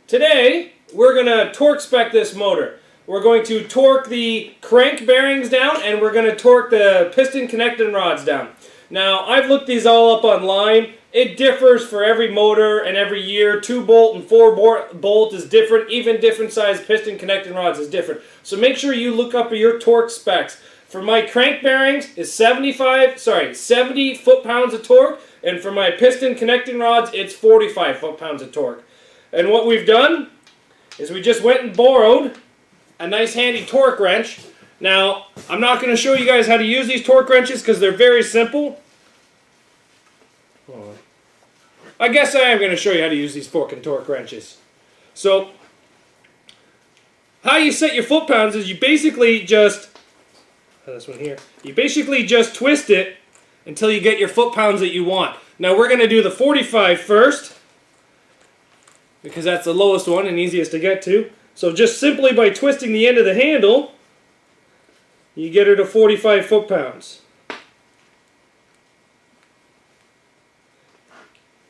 Today, we're going to torque spec this motor. We're going to torque the crank bearings down, and we're going to torque the piston connecting rods down. Now, I've looked these all up online. It differs for every motor and every year. 2-bolt and 4-bolt is different. Even different size piston connecting rods is different. So make sure you look up your torque specs. For my crank bearings is 70 foot-pounds of torque, and for my piston connecting rods, it's 45 foot-pounds of torque. And what we've done is we just went and borrowed a nice handy torque wrench. Now, I'm not going to show you guys how to use these torque wrenches because they're very simple. I guess I am going to show you how to use these fucking torque wrenches. So, how you set your foot-pounds is you basically just, this one here, you basically just twist it until you get your foot-pounds that you want. Now, we're going to do the 45 first, because that's the lowest one and easiest to get to. So just simply by twisting the end of the handle, you get her to 45 foot-pounds.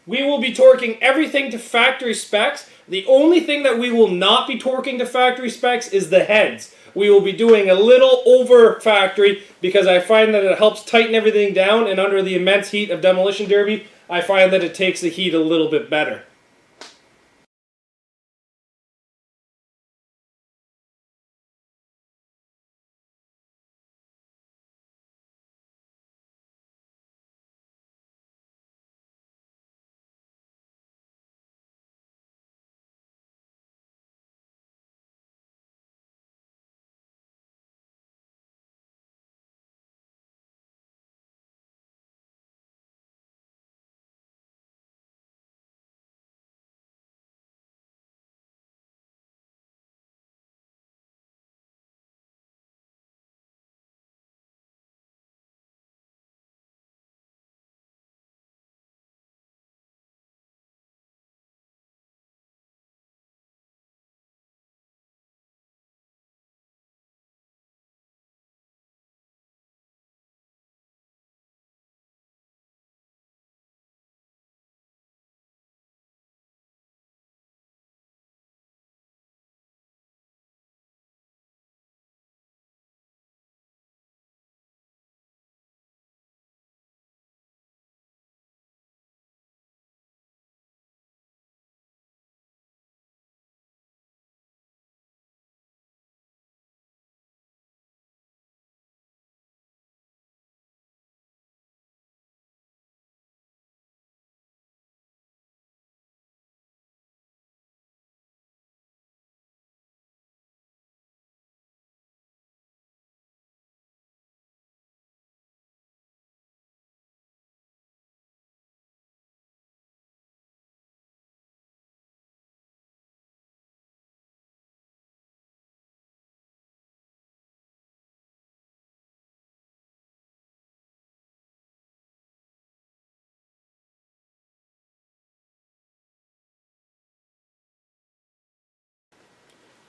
We will be torquing everything to factory specs. The only thing that we will not be torquing to factory specs is the heads. We will be doing a little over factory because I find that it helps tighten everything down, and under the immense heat of demolition derby, I find that it takes the heat a little bit better.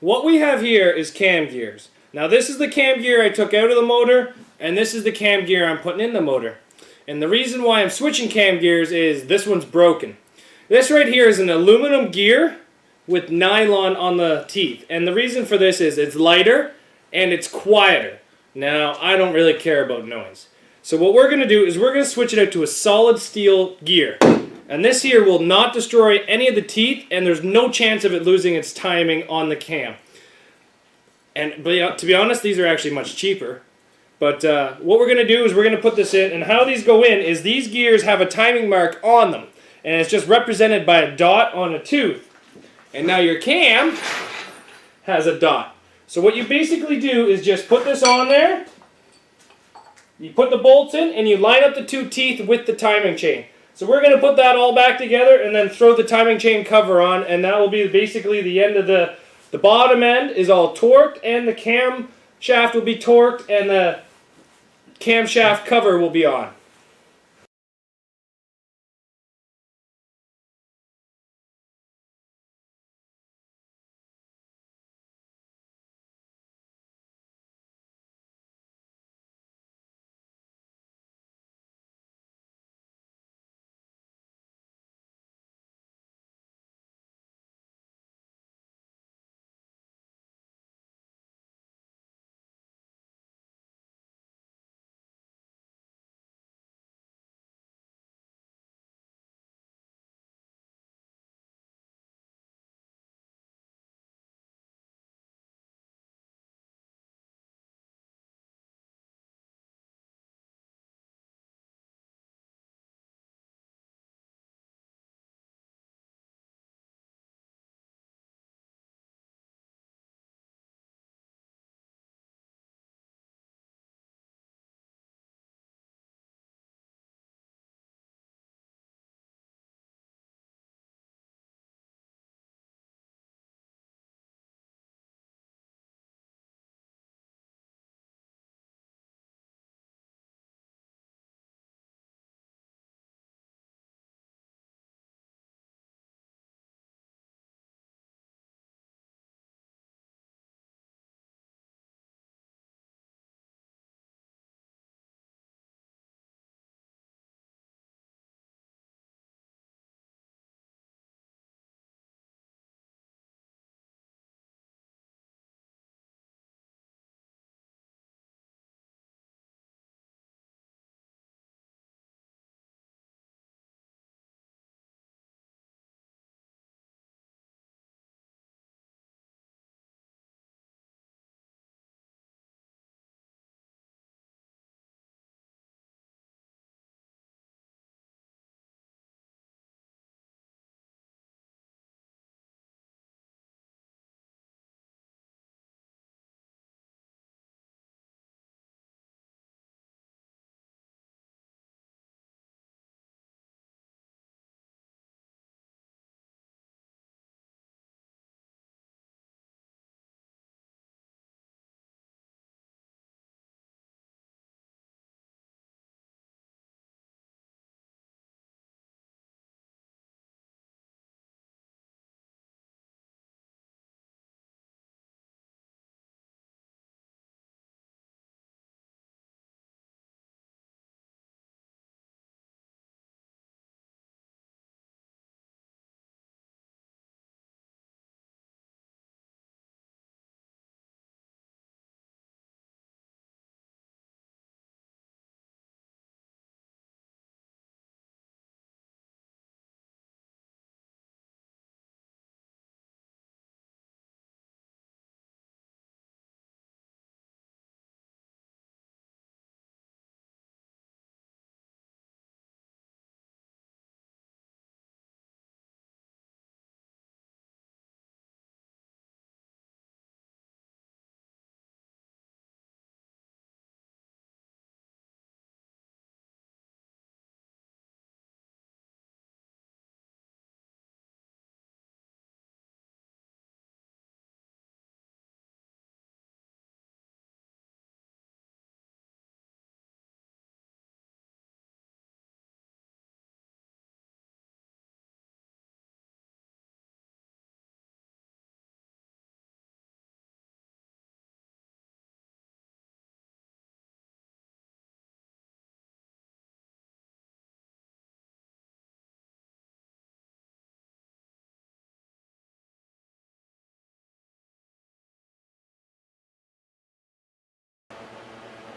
What we have here is cam gears. Now this is the cam gear I took out of the motor, and this is the cam gear I'm putting in the motor. And the reason why I'm switching cam gears is this one's broken. This right here is an aluminum gear with nylon on the teeth. And the reason for this is it's lighter and it's quieter. Now, I don't really care about noise. So what we're going to do is we're going to switch it out to a solid steel gear. And this here will not destroy any of the teeth, and there's no chance of it losing its timing on the cam. But to be honest, these are actually much cheaper. But what we're going to do is we're going to put this in, and how these go in is these gears have a timing mark on them. And it's just represented by a dot on a tooth. And now your cam has a dot. So what you basically do is just put this on there, you put the bolts in, and you line up the two teeth with the timing chain. So we're going to put that all back together and then throw the timing chain cover on, and that will be basically the end of the bottom end is all torqued, and the cam shaft will be torqued, and the camshaft cover will be on.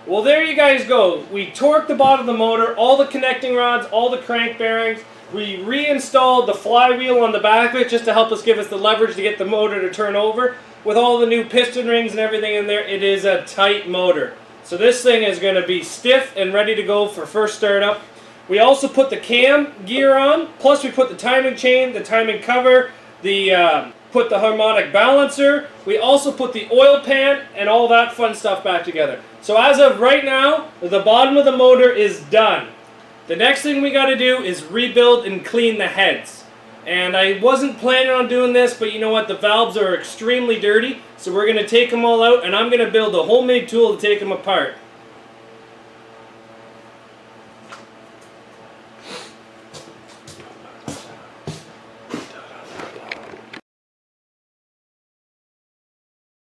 Well, there you guys go. We torqued the bottom of the motor, all the connecting rods, all the crank bearings. We reinstalled the flywheel on the back of it just to help us give us the leverage to get the motor to turn over. With all the new piston rings and everything in there, it is a tight motor. So this thing is going to be stiff and ready to go for first startup. We also put the cam gear on, plus we put the timing chain, the timing cover, put the harmonic balancer. We also put the oil pan and all that fun stuff back together. So as of right now, the bottom of the motor is done. The next thing we got to do is rebuild and clean the heads. And I wasn't planning on doing this, but you know what? The valves are extremely dirty, so we're going to take them all out, and I'm going to build a homemade tool to take them apart.